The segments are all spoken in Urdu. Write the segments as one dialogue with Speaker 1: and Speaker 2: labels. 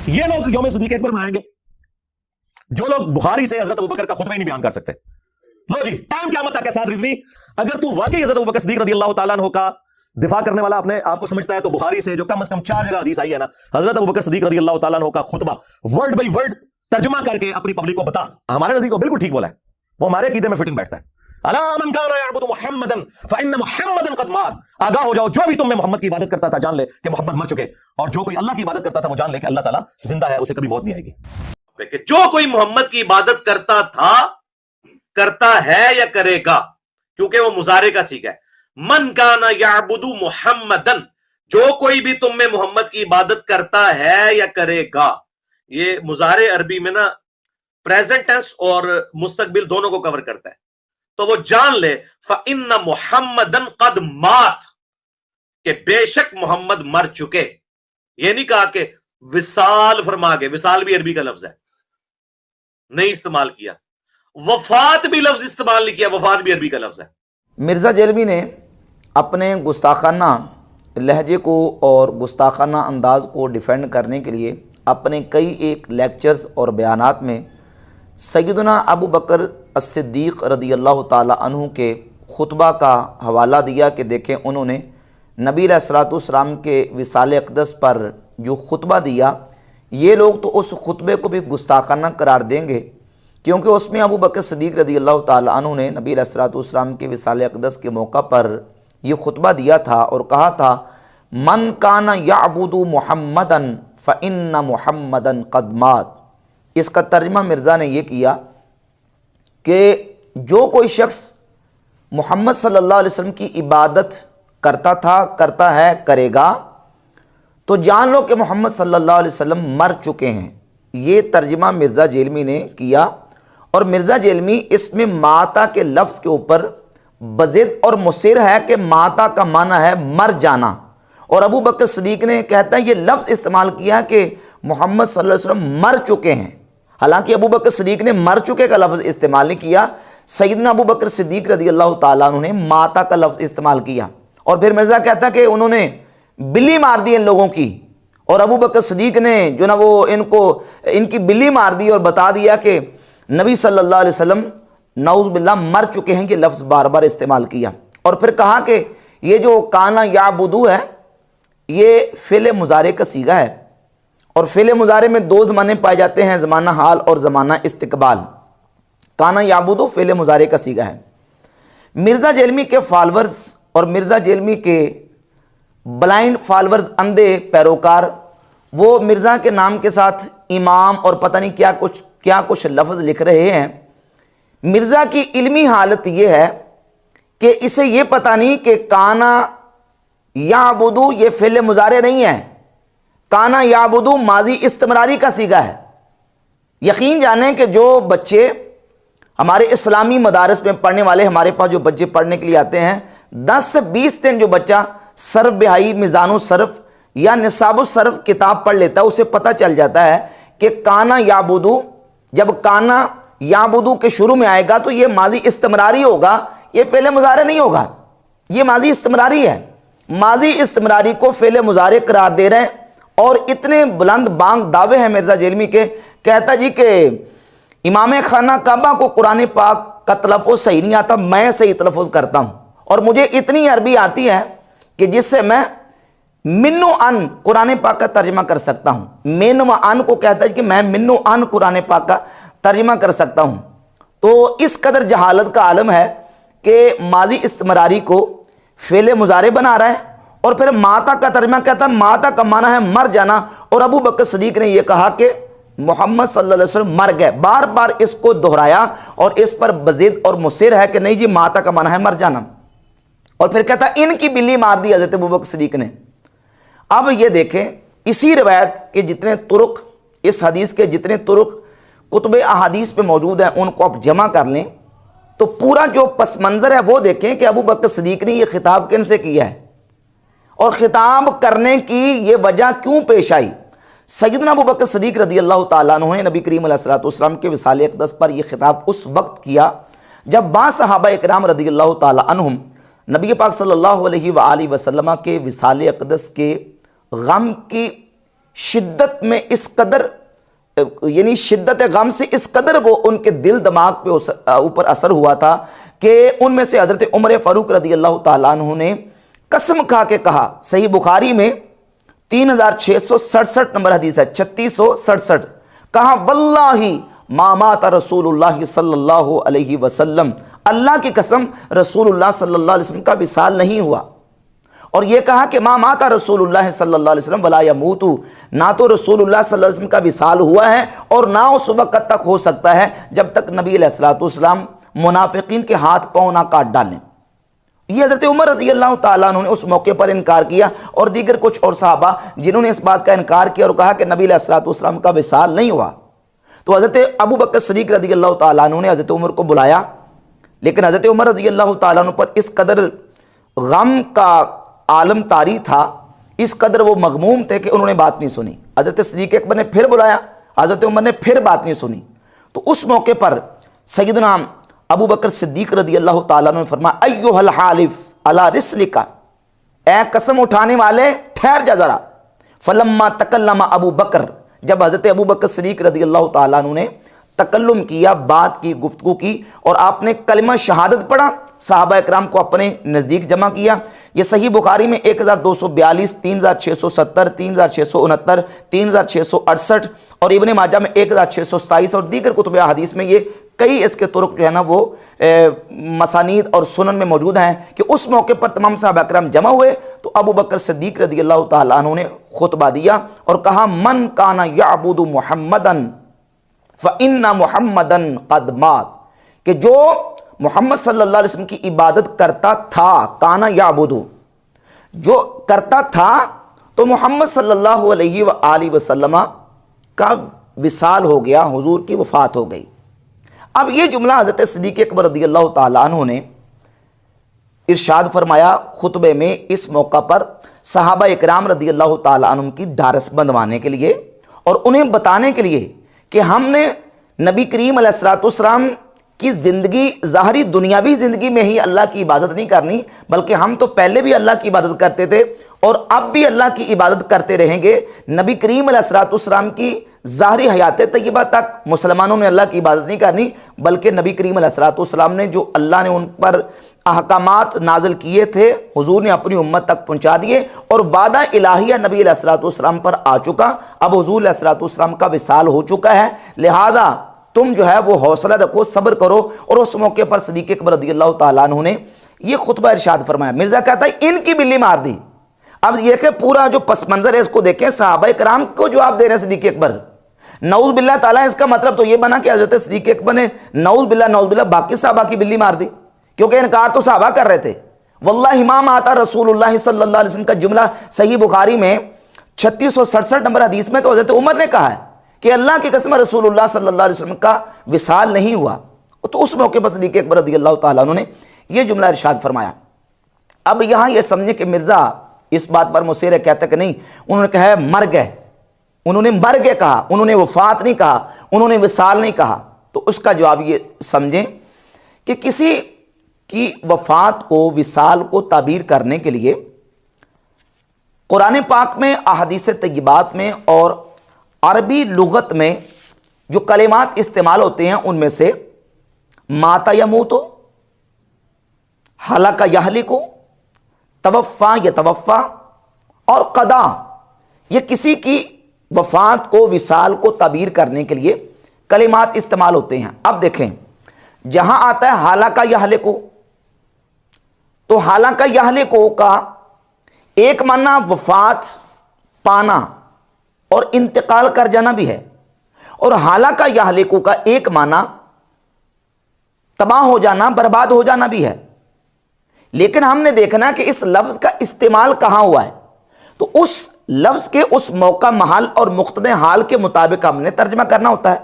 Speaker 1: یہ لوگ یوم صدیق اکبر منائیں گے جو لوگ بخاری سے حضرت ابوبکر کا خطبہ ہی نہیں بیان کر سکتے. لو جی ٹائم قیامت تک کے ساتھ رضوی اگر تو واقعی حضرت ابوبکر صدیق رضی اللہ تعالیٰ عنہ کا دفاع کرنے والا اپنے آپ کو سمجھتا ہے تو بخاری سے جو کم از کم 4 جگہ حدیث آئی ہے نا حضرت ابوبکر صدیق رضی اللہ تعالیٰ عنہ کا خطبہ ورڈ بائی ورڈ ترجمہ کر کے اپنی پبلک کو بتا. ہمارے نزدیک کو بالکل ٹھیک بولا ہے, وہ ہمارے عقیدے میں فٹنگ بیٹھتا ہے. الا من کان یعبد محمدا فان محمدا قد مات, آگاہ ہو جاؤ جو بھی تم میں محمد کی عبادت کرتا تھا جان لے کہ محمد مر چکے, اور جو کوئی اللہ کی عبادت کرتا تھا وہ جان لے کہ اللہ تعالیٰ زندہ ہے, اسے کبھی موت نہیں آئے گی.
Speaker 2: کہ جو کوئی محمد کی عبادت کرتا تھا, کرتا ہے یا کرے گا, کیونکہ وہ مضارع کا صیغہ ہے. من کان یعبد محمدا, جو کوئی بھی تم میں محمد کی عبادت کرتا ہے یا کرے گا. یہ مضارع عربی میں نا پریزنٹ ٹینس اور مستقبل دونوں کو کور کرتا ہے. تو وہ جان لے فَإِنَّ مُحَمَّدًا قَدْ مَات, کہ بے شک محمد مر چکے. یہ نہیں کہا کہ وصال فرما گئے, وصال بھی عربی کا لفظ ہے, نہیں استعمال کیا. وفات بھی لفظ استعمال نہیں کیا, وفات بھی عربی کا لفظ ہے.
Speaker 3: مرزا جیلوی نے اپنے گستاخانہ لہجے کو اور گستاخانہ انداز کو ڈیفینڈ کرنے کے لیے اپنے کئی ایک لیکچرز اور بیانات میں سیدنا ابو بکر الصدیق رضی اللہ تعالی عنہ کے خطبہ کا حوالہ دیا کہ دیکھیں انہوں نے نبی علیہ الصلوۃ والسلام کے وصال اقدس پر جو خطبہ دیا, یہ لوگ تو اس خطبے کو بھی گستاخانہ قرار دیں گے, کیونکہ اس میں ابو بکر صدیق رضی اللہ تعالی عنہ نے نبی علیہ الصلوۃ والسلام کے وصال اقدس کے موقع پر یہ خطبہ دیا تھا اور کہا تھا من کان یعبد محمدا فإن محمدا قد مات. اس کا ترجمہ مرزا نے یہ کیا کہ جو کوئی شخص محمد صلی اللہ علیہ وسلم کی عبادت کرتا تھا, کرتا ہے, کرے گا, تو جان لو کہ محمد صلی اللہ علیہ وسلم مر چکے ہیں. یہ ترجمہ مرزا جیلمی نے کیا, اور مرزا جیلمی اس میں ماتا کے لفظ کے اوپر بضد اور مصر ہے کہ ماتا کا معنی ہے مر جانا, اور ابو بکر صدیق نے کہتا ہے یہ لفظ استعمال کیا کہ محمد صلی اللہ علیہ وسلم مر چکے ہیں. حالانکہ ابو بکر صدیق نے مر چکے کا لفظ استعمال نہیں کیا, سیدنا ابو بکر صدیق رضی اللہ تعالیٰ عنہ نے ماتا کا لفظ استعمال کیا. اور پھر مرزا کہتا ہے کہ انہوں نے بلی مار دی ان لوگوں کی, اور ابو بکر صدیق نے جو نا وہ ان کی بلی مار دی اور بتا دیا کہ نبی صلی اللہ علیہ وسلم نعوذ باللہ مر چکے ہیں. یہ لفظ بار بار استعمال کیا, اور پھر کہا کہ یہ جو کانا یعبدو ہے یہ فعل مضارع کا صیغہ ہے, اور فعل مضارع میں 2 زمانے پائے جاتے ہیں, زمانہ حال اور زمانہ استقبال. کانا یعبدو فعل مضارع کا صیغہ ہے. مرزا جیلمی کے فالورز اور مرزا جیلمی کے بلائنڈ فالورز, اندھے پیروکار, وہ مرزا کے نام کے ساتھ امام اور پتہ نہیں کیا کچھ لفظ لکھ رہے ہیں. مرزا کی علمی حالت یہ ہے کہ اسے یہ پتہ نہیں کہ کانا یعبدو یہ فعل مضارع نہیں ہے, کانا یعبدو ماضی استمراری کا صیغہ ہے. یقین جانیں کہ جو بچے ہمارے اسلامی مدارس میں پڑھنے والے, ہمارے پاس جو بچے پڑھنے کے لیے آتے ہیں, 10 سے 20 دن جو بچہ صرف بہائی, میزان الصرف یا نصاب الصرف کتاب پڑھ لیتا ہے, اسے پتہ چل جاتا ہے کہ کانا یعبدو, جب کانا یعبدو کے شروع میں آئے گا تو یہ ماضی استمراری ہوگا, یہ فعل مضارع نہیں ہوگا. یہ ماضی استمراری ہے. ماضی استمراری کو فعل مضارع قرار دے رہے ہیں, اور اتنے بلند بانگ دعوے ہیں مرزا جیلمی کے. کہتا جی کہ امام خانہ کعبہ کو قرآن پاک کا تلفظ صحیح نہیں آتا, میں صحیح تلفظ کرتا ہوں, اور مجھے اتنی عربی آتی ہے کہ جس سے میں منو ان قرآن پاک کا ترجمہ کر سکتا ہوں. مین و ان کو کہتا ہے کہ میں منو ان قرآن پاک کا ترجمہ کر سکتا ہوں. تو اس قدر جہالت کا عالم ہے کہ ماضی استمراری کو فعل مضارع بنا رہا ہے, اور پھر ماتا کا ترجمہ کہتا ہے ماتا کا معنی ہے مر جانا. اور ابو بکر صدیق نے یہ کہا کہ محمد صلی اللہ علیہ وسلم مر گئے, بار بار اس کو دہرایا, اور اس پر بضد اور مصر ہے کہ نہیں جی ماتا کا معنی ہے مر جانا. اور پھر کہتا ان کی بلی مار دی حضرت ابو بکر صدیق نے. اب یہ دیکھیں اسی روایت کے جتنے طرق, اس حدیث کے جتنے طرق کتب احادیث پہ موجود ہیں, ان کو آپ جمع کر لیں تو پورا جو پس منظر ہے وہ دیکھیں کہ ابو بکر صدیق نے یہ خطاب کن سے کیا ہے, اور خطاب کرنے کی یہ وجہ کیوں پیش آئی. سیدنا ابو بکر صدیق رضی اللہ تعالیٰ عنہ نے نبی کریم علیہ الصلوۃ والسلام کے وصال اقدس پر یہ خطاب اس وقت کیا جب بعض صحابہ اکرام رضی اللہ تعالیٰ عنہم نبی پاک صلی اللہ علیہ وآلہ وسلم کے وصال اقدس کے غم کی شدت میں اس قدر یعنی شدت غم سے اس قدر وہ ان کے دل دماغ پہ اوپر اثر ہوا تھا کہ ان میں سے حضرت عمر فاروق رضی اللہ تعالیٰ عنہ نے قسم کھا کے کہا، صحیح بخاری میں 3667 نمبر حدیث ہے، 3667، کہا واللہ ما مات رسول اللہ صلی اللہ علیہ وسلم، اللہ کی قسم رسول اللہ صلی اللہ علیہ وسلم کا وصال نہیں ہوا۔ اور یہ کہا کہ ما مات رسول اللہ صلی اللہ علیہ وسلم ولا یموت، نہ تو رسول اللہ صلی اللہ علیہ وسلم کا وصال ہوا ہے اور نہ اس وقت تک ہو سکتا ہے جب تک نبی علیہ الصلوۃ والسلام منافقین کے ہاتھ پاؤں نہ کاٹ ڈالیں۔ یہ حضرت عمر رضی اللہ تعالیٰ عنہ نے اس موقع پر انکار کیا، اور دیگر کچھ اور صحابہ جنہوں نے اس بات کا انکار کیا اور کہا کہ نبی علیہ الصلوۃ والسلام کا وصال نہیں ہوا۔ تو حضرت ابو بکر صدیق رضی اللہ تعالیٰ عنہ نے حضرت عمر کو بلایا، لیکن حضرت عمر رضی اللہ تعالیٰ عنہ پر اس قدر غم کا عالم طاری تھا، اس قدر وہ مغموم تھے کہ انہوں نے بات نہیں سنی۔ حضرت صدیق اکبر نے پھر بلایا، حضرت عمر نے پھر بات نہیں سنی۔ تو اس موقع پر سیدنا ابو بکر صدیق رضی اللہ تعالیٰ عنہ نے فرمایا ایھا الحالف علی رسلک، اے قسم اٹھانے والے ٹھہر جا ذرا۔ فلما تکلم ابو بکر، جب حضرت ابو بکر صدیق رضی اللہ تعالیٰ عنہ نے تکلم کیا، بات کی، گفتگو کی، اور آپ نے کلمہ شہادت پڑھا، صحابہ اکرام کو اپنے نزدیک جمع کیا۔ یہ صحیح بخاری میں 1242، 3670، 3669، 3668، اور ابن ماجہ میں 1627، اور دیگر کتب حدیث میں یہ کئی اس کے طرق جو ہے نا وہ مسانید اور سنن میں موجود ہیں کہ اس موقع پر تمام صحابہ اکرام جمع ہوئے تو ابو بکر صدیق رضی اللہ تعالیٰ عنہ نے خطبہ دیا اور کہا من کان یعبد محمدن فإن محمدن قد مات، کہ جو محمد صلی اللہ علیہ وسلم کی عبادت کرتا تھا، کانا یعبدو، جو کرتا تھا، تو محمد صلی اللہ علیہ وآلہ وسلم کا وصال ہو گیا، حضور کی وفات ہو گئی۔ اب یہ جملہ حضرت صدیق اکبر رضی اللہ تعالیٰ عنہ نے ارشاد فرمایا خطبے میں اس موقع پر صحابہ اکرام رضی اللہ تعالیٰ عنہ کی ڈھارس بندھوانے کے لیے اور انہیں بتانے کے لیے کہ ہم نے نبی کریم علیہ الصلوۃ والسلام کی زندگی، ظاہری دنیاوی زندگی میں ہی اللہ کی عبادت نہیں کرنی، بلکہ ہم تو پہلے بھی اللہ کی عبادت کرتے تھے اور اب بھی اللہ کی عبادت کرتے رہیں گے۔ نبی کریم علیہ الصلوۃ والسلام کی ظاہری حیات طیبہ تک مسلمانوں نے اللہ کی عبادت نہیں کرنی، بلکہ نبی کریم علیہ الصلوۃ والسلام نے جو اللہ نے ان پر احکامات نازل کیے تھے حضور نے اپنی امت تک پہنچا دیے، اور وعدہ الہیہ نبی علیہ الصلوۃ والسلام پر آ چکا۔ اب حضور علیہ الصلوۃ والسلام کا وصال ہو چکا ہے، لہذا تم جو ہے وہ حوصلہ رکھو، صبر کرو۔ اور اس موقع پر صدیق اکبر رضی اللہ تعالیٰ عنہ نے یہ خطبہ ارشاد فرمایا۔ مرزا کہتا ہے ان کی بلی مار دی۔ اب یہ کہ پورا جو پس منظر ہے اس کو دیکھیں، صحابہ کرام کو جواب دے رہے ہیں صدیق اکبر، نعوذ باللہ تعالیٰ۔ اس کا مطلب تو یہ بنا کہ حضرت صدیق اکبر نے نعوذ باللہ باقی صحابہ کی بلی مار دی، کیونکہ انکار تو صحابہ کر رہے تھے۔ واللہ ما مات رسول اللہ صلی اللہ علیہ وسلم کا جملہ صحیح بخاری میں 3667 نمبر حدیث میں تو حضرت عمر نے کہا ہے کہ اللہ کی قسم رسول اللہ صلی اللہ علیہ وسلم کا وصال نہیں ہوا۔ تو اس موقع پر صدیق اکبر رضی اللہ تعالیٰ عنہ نے یہ جملہ ارشاد فرمایا۔ اب یہاں یہ سمجھے کہ مرزا اس بات پر مصر ہے، کہتا کہ نہیں، انہوں نے کہا ہے مر گئے، انہوں نے مر گئے کہا، انہوں نے وفات نہیں کہا، انہوں نے وصال نہیں کہا۔ تو اس کا جواب یہ سمجھیں کہ کسی کی وفات کو، وصال کو تعبیر کرنے کے لیے قرآن پاک میں، احادیث طیبات میں اور عربی لغت میں جو کلمات استعمال ہوتے ہیں ان میں سے ماتا یموتو، ہلاکا یہلکو، توفا یتوفا اور قضا، یہ کسی کی وفات کو، وصال کو تعبیر کرنے کے لیے کلمات استعمال ہوتے ہیں۔ اب دیکھیں جہاں آتا ہے ہلاکا یہلکو، تو ہلاکا یہلکو کا ایک معنی وفات پانا اور انتقال کر جانا بھی ہے، اور ہلاکا یہلکو کا ایک معنی تباہ ہو جانا، برباد ہو جانا بھی ہے۔ لیکن ہم نے دیکھنا کہ اس لفظ کا استعمال کہاں ہوا ہے، تو اس لفظ کے اس موقع، محل اور مقتضی حال کے مطابق ہم نے ترجمہ کرنا ہوتا ہے۔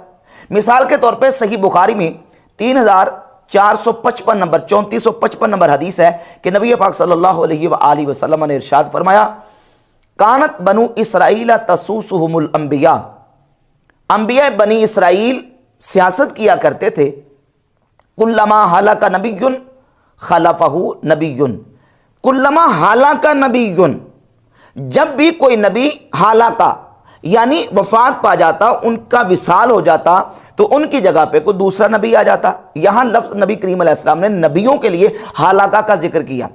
Speaker 3: مثال کے طور پہ صحیح بخاری میں 3455 نمبر 3455 نمبر حدیث ہے کہ نبی پاک صلی اللہ علیہ وآلہ وسلم نے ارشاد فرمایا کانت بنو اسرائیل تسوسہم الانبیاء، انبیاء بنی اسرائیل سیاست کیا کرتے تھے، کلما ہلاک نبی خلفہ نبی، کلما ہلاک نبی، جب بھی کوئی نبی ہلاکا یعنی وفات پا جاتا، ان کا وصال ہو جاتا، تو ان کی جگہ پہ کوئی دوسرا نبی آ جاتا۔ یہاں لفظ نبی کریم علیہ السلام نے نبیوں کے لیے ہلاکہ کا ذکر کیا،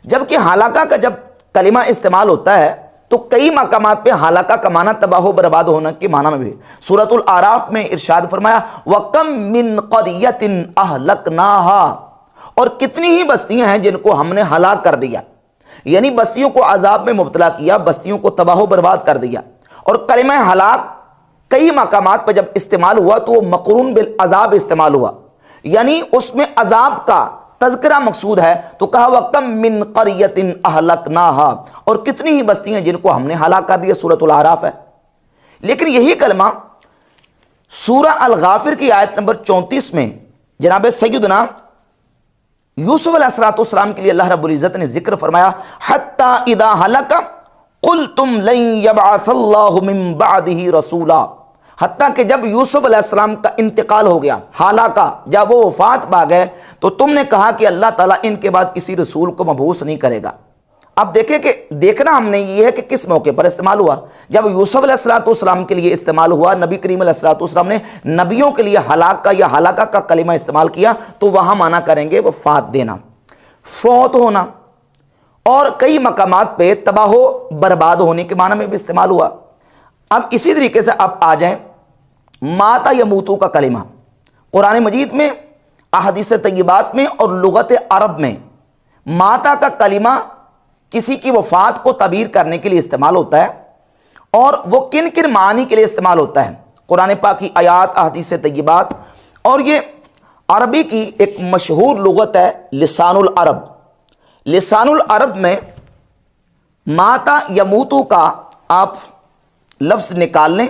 Speaker 3: جبکہ ہلاکہ کا جب کلمہ استعمال ہوتا ہے تو کئی مقامات پہ ہلاکہ کا معنی تباہ و برباد ہونے کے معنی میں بھی۔ سورۃ الاعراف میں ارشاد فرمایا وَكَم مِّن قَرْيَةٍ أَهْلَكْنَاهَا، اور کتنی ہی بستیاں ہیں جن کو ہم نے ہلاک کر دیا، یعنی بستیوں کو عذاب میں مبتلا کیا، بستیوں کو تباہ و برباد کر دیا۔ اور کلمہ ہلاک کئی مقامات پہ جب استعمال ہوا تو وہ مقرون بالعذاب استعمال ہوا، یعنی اس میں عذاب کا تذکرہ مقصود ہے، تو کہا وَكَم مِّن قَرْيَةٍ أَهْلَكْنَاهَا، اور کتنی ہی بستیاں جن کو ہم نے ہلاک کر دیا، سورۃ الاعراف ہے۔ لیکن یہی کلمہ سورہ الغافر کی آیت نمبر 34 میں جناب سیدنا یوسف علیہ السلام کے لیے اللہ رب العزت نے ذکر فرمایا حَتَّى إِذَا هَلَكَ قُلْتُمْ لَن يَبْعَثَ اللَّهُ مِن بَعْدِهِ رَسُولًا، حتیٰ کہ جب یوسف علیہ السلام کا انتقال ہو گیا، ہلاکہ جب وہ وفات پا گئے، تو تم نے کہا کہ اللہ تعالیٰ ان کے بعد کسی رسول کو مبعوث نہیں کرے گا۔ اب دیکھیں کہ دیکھنا ہم نے یہ ہے کہ کس موقع پر استعمال ہوا۔ جب یوسف علیہ السلام کے لیے استعمال ہوا، نبی کریم علیہ السلام نے نبیوں کے لیے ہلاک کا یا ہلاکہ کا کلمہ استعمال کیا، تو وہاں معنی کریں گے وفات دینا، فوت ہونا، اور کئی مقامات پہ تباہ و برباد ہونے کے معنی میں بھی استعمال ہوا۔ اب اسی طریقے سے آپ آ جائیں ماتا یموتو کا کلمہ، قرآن مجید میں، احادیث طیبات میں اور لغت عرب میں ماتا کا کلمہ کسی کی وفات کو تعبیر کرنے کے لیے استعمال ہوتا ہے، اور وہ کن کن معنی کے لیے استعمال ہوتا ہے، قرآن پاک کی آیات، احادیث طیبات، اور یہ عربی کی ایک مشہور لغت ہے لسان العرب۔ لسان العرب میں ماتا یموتو کا آپ لفظ نکال لیں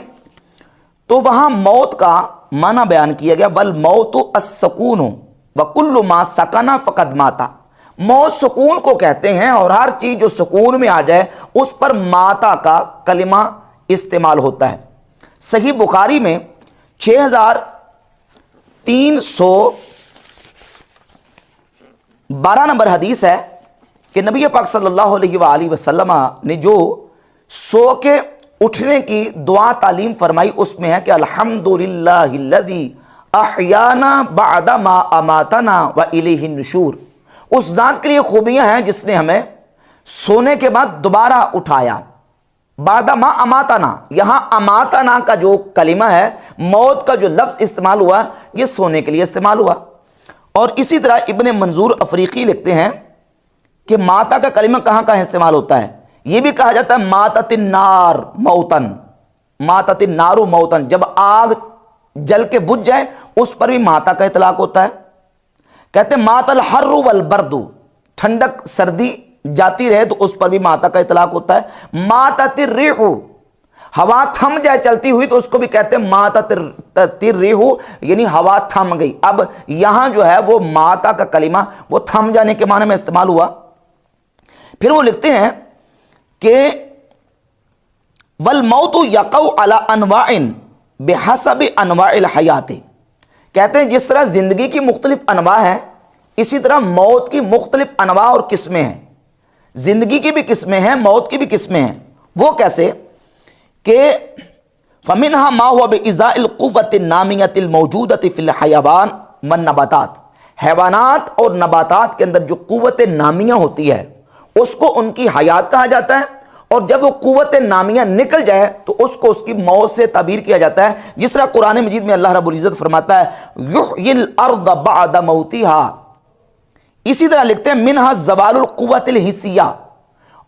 Speaker 3: تو وہاں موت کا معنی بیان کیا گیا، والموت السکون وکل ما سکن فقد ماتا، موت سکون کو کہتے ہیں، اور ہر چیز جو سکون میں آ جائے اس پر ماتا کا کلمہ استعمال ہوتا ہے۔ صحیح بخاری میں 6312 نمبر حدیث ہے کہ نبی پاک صلی اللہ علیہ وآلہ وسلم نے جو سو کے اٹھنے کی دعا تعلیم فرمائی، اس میں ہے کہ الحمدللہ الذی احیانا بعد ما اماتنا والیہ النشور، اس ذات کے لیے خوبیاں ہیں جس نے ہمیں سونے کے بعد دوبارہ اٹھایا۔ بعد ما اماتنا، یہاں اماتنا کا جو کلمہ ہے، موت کا جو لفظ استعمال ہوا، یہ سونے کے لیے استعمال ہوا۔ اور اسی طرح ابن منظور افریقی لکھتے ہیں کہ ماتا کا کلمہ کہاں کہاں استعمال ہوتا ہے، یہ بھی کہا جاتا ہے ماتت النار موتن، ماتت النار موتن، جب آگ جل کے بجھ جائے اس پر بھی ماتا کا اطلاق ہوتا ہے۔ کہتے ہیں مات الحر والبرد، ٹھنڈک سردی جاتی رہے تو اس پر بھی ماتا کا اطلاق ہوتا ہے۔ ماتت الریح، ہوا تھم جائے چلتی ہوئی تو اس کو بھی کہتے ہیں ماتت الریح، یعنی ہوا تھم گئی۔ اب یہاں جو ہے وہ ماتا کا کلمہ وہ تھم جانے کے معنی میں استعمال ہوا۔ پھر وہ لکھتے ہیں کہ والموت یقع علی انواع بحسب انواع الحیات، کہتے ہیں جس طرح زندگی کی مختلف انواع ہیں، اسی طرح موت کی مختلف انواع اور قسمیں ہیں۔ زندگی کی بھی قسمیں ہیں، موت کی بھی قسمیں ہیں۔ وہ کیسے کہ فمنها ما هو بإزاء القوة النامية الموجودة في الحيوان والنباتات، حیوانات اور نباتات کے اندر جو قوت نامیہ ہوتی ہے اس کو ان کی حیات کہا جاتا ہے، اور جب وہ قوت نامیہ نکل جائے تو اس کو اس کی موت سے تعبیر کیا جاتا ہے، جس طرح قرآن مجید میں اللہ رب العزت فرماتا ہے یحیی الارض بعد موتها۔ اسی طرح لکھتے ہیں منها زوال القوت الحسیہ،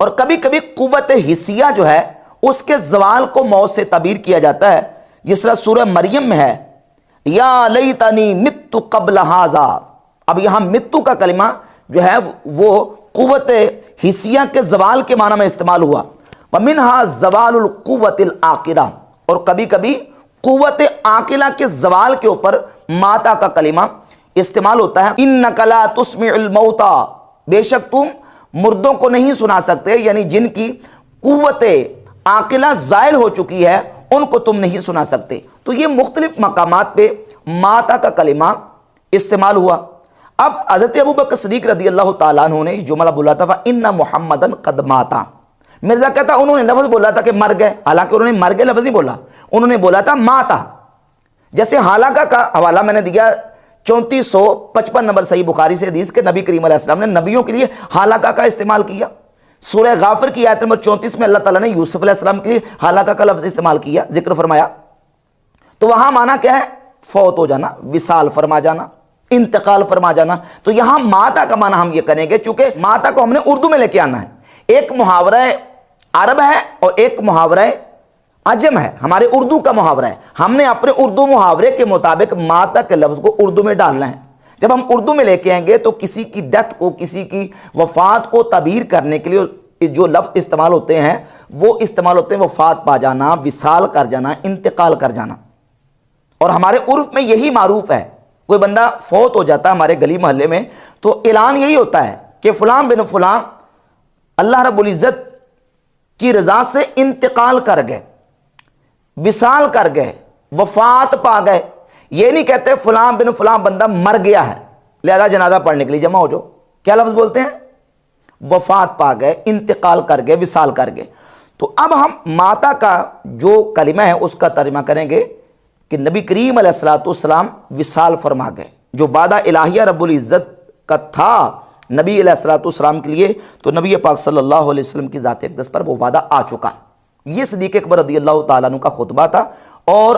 Speaker 3: اور کبھی کبھی قوت حسیہ جو ہے اس کے زوال کو موت سے تعبیر کیا جاتا ہے، جس طرح سورہ مریم میں ہے یا لیتنی مت قبل ھذا۔ اب یہاں متو کا کلمہ جو ہے وہ قوت حسیہ کے زوال کے معنی میں استعمال ہوا۔ ومنها زوال القوت العاقلہ، اور کبھی کبھی قوت عاقلہ کے زوال کے اوپر ماتا کا کلمہ استعمال ہوتا ہے۔ انک لا تسمع الموتى، بے شک تم مردوں کو نہیں سنا سکتے، یعنی جن کی قوت عاقلہ زائل ہو چکی ہے ان کو تم نہیں سنا سکتے۔ تو یہ مختلف مقامات پہ ماتا کا کلمہ استعمال ہوا۔ اب حضرت ابوبکر صدیق رضی اللہ تعالیٰ عنہ نے جملہ بولا تھا فَإِنَّ مُحَمَّدًا قَدْ مَاتَ، مرزا کہتا انہوں نے لفظ بولا تھا کہ مر گئے، حالانکہ انہوں نے مر گئے لفظ نہیں بولا، انہوں نے بولا تھا ماتا۔ جیسے حالانکہ کا حوالہ میں نے دیا 3455 نمبر صحیح بخاری سے حدیث کہ نبی کریم علیہ السلام نے نبیوں کے لیے حالانکہ کا استعمال کیا۔ سورہ غافر کی آیت نمبر 34 میں اللہ تعالیٰ نے یوسف علیہ السلام کے لیے حالانکہ کا لفظ استعمال کیا، ذکر فرمایا۔ تو وہاں معنی کیا ہے؟ فوت ہو جانا، وصال فرما جانا، انتقال فرما جانا۔ تو یہاں ماتا کا معنی ہم یہ کریں گے، چونکہ ماتا کو ہم نے اردو میں لے کے آنا ہے۔ ایک محاورہ عرب ہے اور ایک محاورہ عجم ہے، ہمارے اردو کا محاورہ ہے، ہم نے اپنے اردو محاورے کے مطابق ماتا کے لفظ کو اردو میں ڈالنا ہے۔ جب ہم اردو میں لے کے آئیں گے تو کسی کی ڈیتھ کو، کسی کی وفات کو تعبیر کرنے کے لیے جو لفظ استعمال ہوتے ہیں وہ استعمال ہوتے ہیں وفات پا جانا، وصال کر جانا، انتقال کر جانا۔ اور ہمارے عرف میں یہی معروف ہے، کوئی بندہ فوت ہو جاتا ہے ہمارے گلی محلے میں تو اعلان یہی ہوتا ہے کہ فلاں بن فلاں اللہ رب العزت کی رضا سے انتقال کر گئے، وصال کر گئے، وفات پا گئے۔ یہ نہیں کہتے فلاں بن فلاں بندہ مر گیا ہے لہذا جنازہ پڑھنے کے لیے جمع ہو جاؤ۔ کیا لفظ بولتے ہیں؟ وفات پا گئے، انتقال کر گئے، وصال کر گئے۔ تو اب ہم ماتا کا جو کلمہ ہے اس کا ترجمہ کریں گے کہ نبی کریم علیہ السلام وصال فرما گئے، جو وعدہ الہیہ رب العزت کا تھا نبی علیہ السلام کے لیے، تو نبی پاک صلی اللہ علیہ وسلم کی ذات اقدس پر وہ وعدہ آ چکا۔ یہ صدیق اکبر رضی اللہ تعالیٰ عنہ کا خطبہ تھا، اور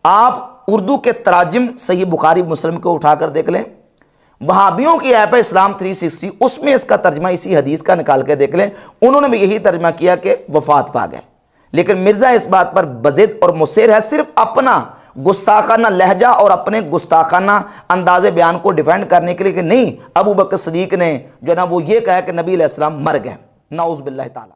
Speaker 3: آپ اردو کے تراجم صحیح بخاری مسلم کو اٹھا کر دیکھ لیں، وہابیوں کی ایپ ہے اسلام 360، اس میں اس کا ترجمہ اسی حدیث کا نکال کے دیکھ لیں، انہوں نے بھی یہی ترجمہ کیا کہ وفات پا گئے۔ لیکن مرزا اس بات پر بضد اور مصر ہے، صرف اپنا گستاخانہ لہجہ اور اپنے گستاخانہ انداز بیان کو ڈیفینڈ کرنے کے لیے کہ نہیں ابو بکر صدیق نے جو نا وہ یہ کہا کہ نبی علیہ السلام مر گئے، نعوذ باللہ تعالی۔